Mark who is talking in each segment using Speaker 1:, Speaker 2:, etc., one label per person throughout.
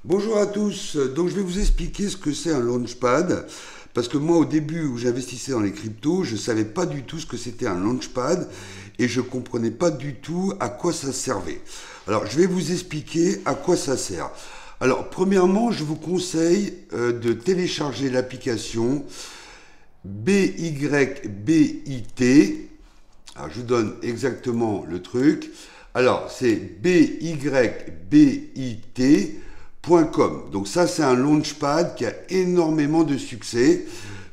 Speaker 1: Bonjour à tous, donc je vais vous expliquer ce que c'est un launchpad, parce que moi au début où j'investissais dans les cryptos, je ne savais pas du tout ce que c'était un launchpad et je ne comprenais pas du tout à quoi ça servait. Alors je vais vous expliquer à quoi ça sert. Alors premièrement, je vous conseille de télécharger l'application BYBIT. Alors je vous donne exactement le truc. Alors c'est BYBIT.com. Donc ça c'est un launchpad qui a énormément de succès.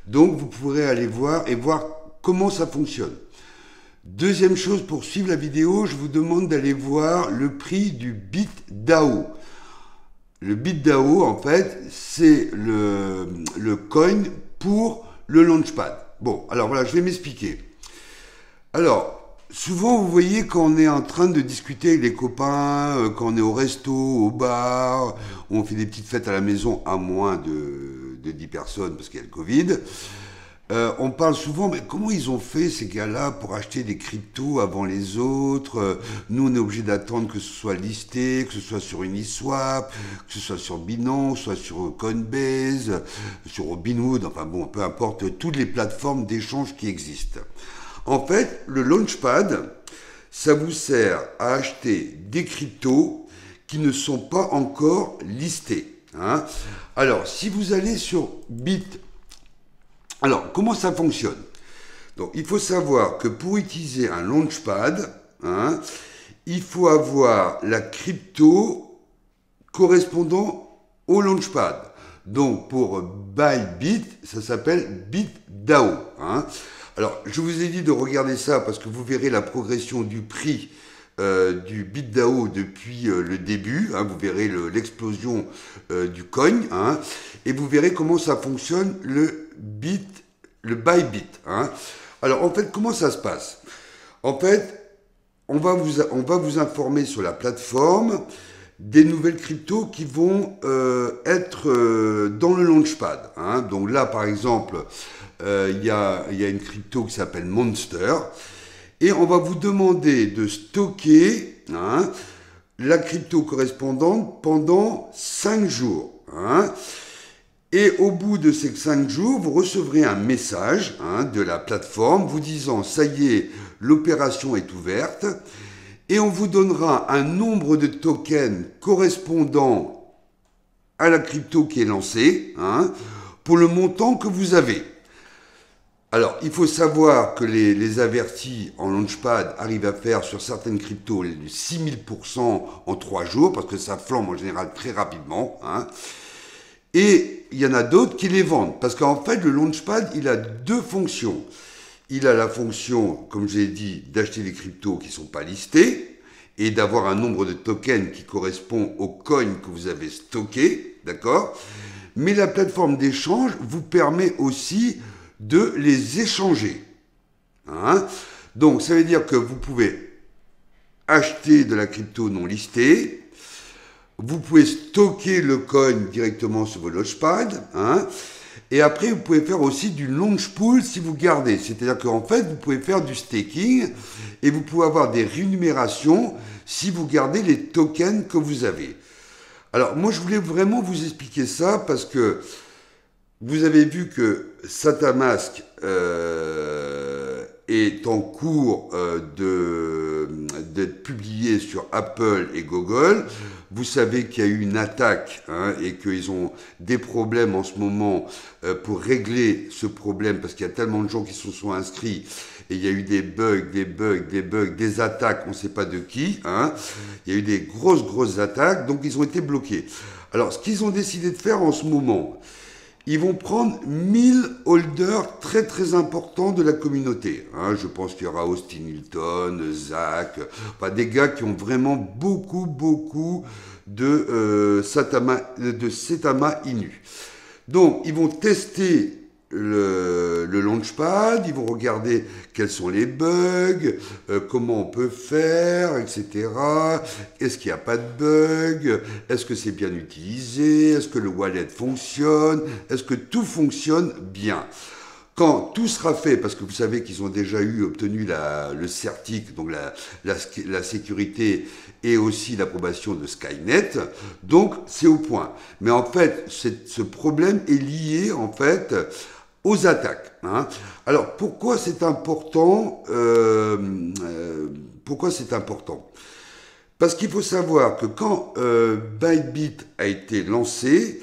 Speaker 1: Donc vous pourrez aller voir et voir comment ça fonctionne. Deuxième chose, pour suivre la vidéo, je vous demande d'aller voir le prix du BitDAO. Le BitDAO, en fait, c'est le coin pour le launchpad. Bon, alors voilà, je vais m'expliquer. Alors, souvent, vous voyez, quand on est en train de discuter avec les copains, quand on est au resto, au bar, on fait des petites fêtes à la maison, à moins de 10 personnes, parce qu'il y a le Covid, on parle souvent, mais comment ils ont fait ces gars-là pour acheter des cryptos avant les autres? Nous, on est obligé d'attendre que ce soit listé, que ce soit sur Uniswap, que ce soit sur Binance, soit sur Coinbase, sur Robinhood, enfin bon, peu importe, toutes les plateformes d'échange qui existent. En fait, le Launchpad, ça vous sert à acheter des cryptos qui ne sont pas encore listés, hein. Alors, si vous allez sur Bit, alors comment ça fonctionne? Donc, il faut savoir que pour utiliser un Launchpad, hein, il faut avoir la crypto correspondant au Launchpad. Donc, pour Bybit, ça s'appelle BitDAO, hein. Alors, je vous ai dit de regarder ça parce que vous verrez la progression du prix du BitDAO depuis le début, hein. Vous verrez l'explosion du coin, hein, et vous verrez comment ça fonctionne le Bybit, hein. Alors, en fait, comment ça se passe? En fait, on va vous informer sur la plateforme des nouvelles cryptos qui vont être dans le launchpad, hein. Donc là, par exemple, il y a une crypto qui s'appelle Monster, et on va vous demander de stocker, hein, la crypto correspondante pendant 5 jours, hein. Et au bout de ces 5 jours, vous recevrez un message, hein, de la plateforme vous disant ça y est, l'opération est ouverte, et on vous donnera un nombre de tokens correspondant à la crypto qui est lancée, hein, pour le montant que vous avez. Alors, il faut savoir que les avertis en launchpad arrivent à faire sur certaines cryptos 6000% en 3 jours, parce que ça flambe en général très rapidement, hein. Et il y en a d'autres qui les vendent, parce qu'en fait, le launchpad, il a deux fonctions. Il a la fonction, comme j'ai dit, d'acheter des cryptos qui ne sont pas listés et d'avoir un nombre de tokens qui correspond au coin que vous avez stocké, d'accord? Mais la plateforme d'échange vous permet aussi de les échanger, hein. Donc, ça veut dire que vous pouvez acheter de la crypto non listée, vous pouvez stocker le coin directement sur vos launchpads, hein. Et après, vous pouvez faire aussi du launch pool si vous gardez. C'est-à-dire qu'en fait, vous pouvez faire du staking et vous pouvez avoir des rémunérations si vous gardez les tokens que vous avez. Alors, moi, je voulais vraiment vous expliquer ça parce que vous avez vu que SataMask est en cours d'être publié sur Apple et Google. Vous savez qu'il y a eu une attaque, hein, et qu'ils ont des problèmes en ce moment pour régler ce problème parce qu'il y a tellement de gens qui se sont inscrits et il y a eu des bugs, des attaques, on ne sait pas de qui, hein. Il y a eu des grosses attaques, donc ils ont été bloqués. Alors, ce qu'ils ont décidé de faire en ce moment, ils vont prendre 1000 holders très importants de la communauté, hein. Je pense qu'il y aura Austin Hilton, Zach, enfin des gars qui ont vraiment beaucoup de Setama Inu. Donc ils vont tester le launchpad, ils vont regarder quels sont les bugs, comment on peut faire, etc. Est-ce qu'il n'y a pas de bug? Est-ce que c'est bien utilisé? Est-ce que le wallet fonctionne? Est-ce que tout fonctionne bien? Quand tout sera fait, parce que vous savez qu'ils ont déjà obtenu le CERTIC, donc la sécurité et aussi l'approbation de Skynet, donc c'est au point. Mais en fait, ce problème est lié en fait aux attaques. Hein. Alors pourquoi c'est important pourquoi c'est important? Parce qu'il faut savoir que quand Bybit a été lancé,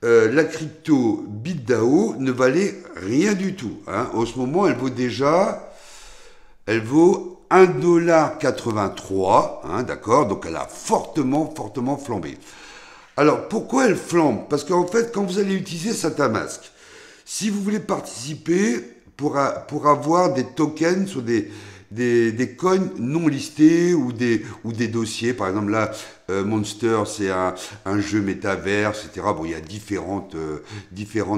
Speaker 1: la crypto BitDAO ne valait rien du tout. Hein. En ce moment, elle vaut 1,83 $, hein, d'accord? Donc elle a fortement flambé. Alors pourquoi elle flambe? Parce qu'en fait, quand vous allez utiliser SataMask, si vous voulez participer pour avoir des tokens sur des coins non listés ou des dossiers. Par exemple, là, Monster, c'est un jeu métaverse, etc. Bon, il y a différentes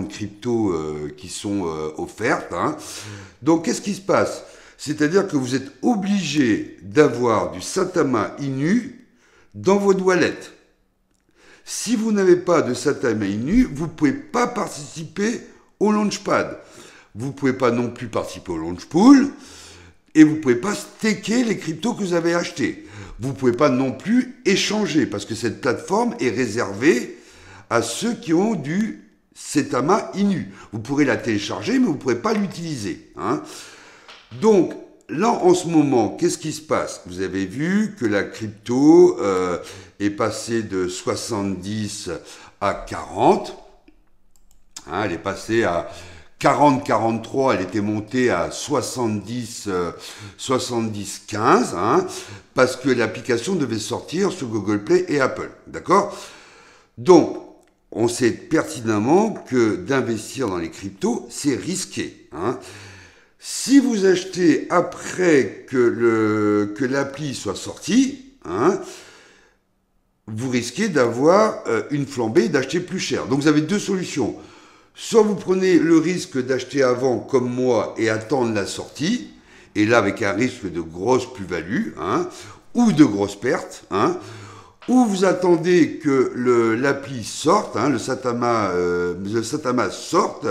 Speaker 1: cryptos qui sont offertes. Hein. Donc, qu'est-ce qui se passe? C'est-à-dire que vous êtes obligé d'avoir du Satama Inu dans votre wallet. Si vous n'avez pas de Satama Inu, vous ne pouvez pas participer au Launchpad. Vous ne pouvez pas non plus participer au Launchpool. Et vous ne pouvez pas staker les cryptos que vous avez achetés. Vous ne pouvez pas non plus échanger, parce que cette plateforme est réservée à ceux qui ont du Satama Inu. Vous pourrez la télécharger, mais vous ne pourrez pas l'utiliser. Hein. Donc, là, en ce moment, qu'est-ce qui se passe? Vous avez vu que la crypto est passée de 70 à 40. Hein, elle est passée à 40-43, elle était montée à 70-15, hein, parce que l'application devait sortir sur Google Play et Apple. D'accord? Donc, on sait pertinemment que d'investir dans les cryptos, c'est risqué. Hein. Si vous achetez après que l'appli soit sortie, hein, vous risquez d'avoir une flambée, d'acheter plus cher. Donc, vous avez deux solutions. Soit vous prenez le risque d'acheter avant, comme moi, et attendre la sortie, et là avec un risque de grosse plus-value, hein, ou de grosses pertes, hein, ou vous attendez que l'appli sorte, hein, le Satama sorte,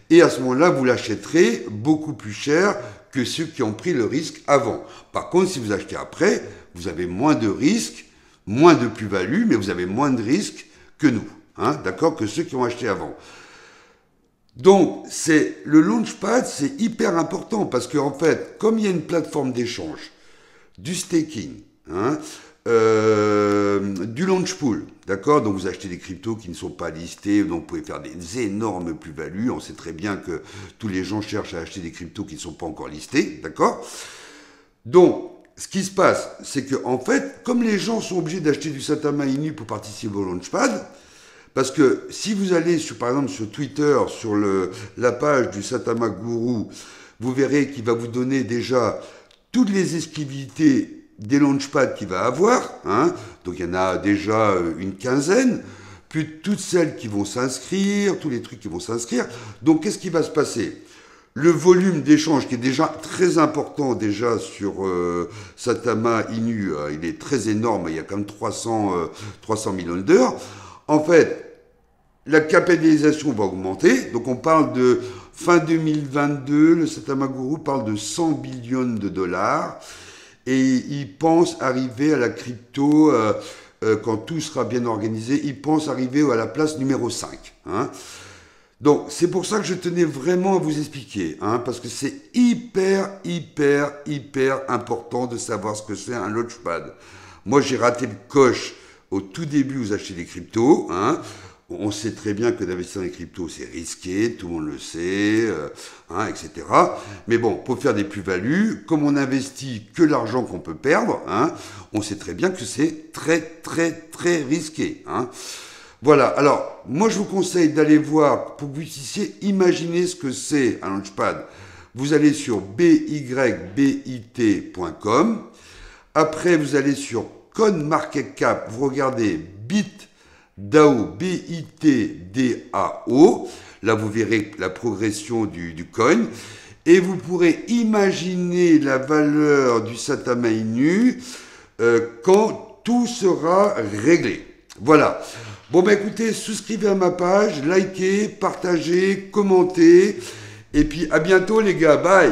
Speaker 1: et à ce moment-là, vous l'achèterez beaucoup plus cher que ceux qui ont pris le risque avant. Par contre, si vous achetez après, vous avez moins de risques, moins de plus-value, mais vous avez moins de risques que nous, hein, d'accord, que ceux qui ont acheté avant. Donc, le Launchpad, c'est hyper important parce qu'en fait, comme il y a une plateforme d'échange, du staking, hein, du Launchpool, d'accord? Donc, vous achetez des cryptos qui ne sont pas listés, donc vous pouvez faire des énormes plus-values. On sait très bien que tous les gens cherchent à acheter des cryptos qui ne sont pas encore listés, d'accord? Donc, ce qui se passe, c'est que en fait, comme les gens sont obligés d'acheter du Satama Inu pour participer au Launchpad, parce que si vous allez, par exemple, sur Twitter, sur la page du Satama Guru, vous verrez qu'il va vous donner déjà toutes les exclusivités des launchpads qu'il va avoir. Hein. Donc il y en a déjà une quinzaine, puis toutes celles qui vont s'inscrire, tous les trucs qui vont s'inscrire. Donc qu'est-ce qui va se passer? Le volume d'échange qui est déjà très important déjà sur Satama Inu, il est très énorme, il y a quand même 300 millions d'heures. En fait, la capitalisation va augmenter, donc on parle de fin 2022, le Satama Guru parle de 100 billions de dollars, et il pense arriver à la crypto, quand tout sera bien organisé, il pense arriver à la place numéro 5. Hein. Donc c'est pour ça que je tenais vraiment à vous expliquer, hein, parce que c'est hyper important de savoir ce que c'est un launchpad. Moi j'ai raté le coche au tout début où vous achetez des cryptos, hein. On sait très bien que d'investir dans les cryptos, c'est risqué, tout le monde le sait, hein, etc. Mais bon, pour faire des plus-values, comme on n'investit que l'argent qu'on peut perdre, hein, on sait très bien que c'est très risqué. Hein. Voilà, alors, moi je vous conseille d'aller voir, pour que vous puissiez imaginer ce que c'est un launchpad. Vous allez sur bybit.com, après vous allez sur CoinMarketCap, vous regardez BitDAO, BITDAO, là vous verrez la progression du coin, et vous pourrez imaginer la valeur du Satama Inu quand tout sera réglé. Voilà. Bon, bah écoutez, souscrivez à ma page, likez, partagez, commentez, Et puis à bientôt les gars, bye.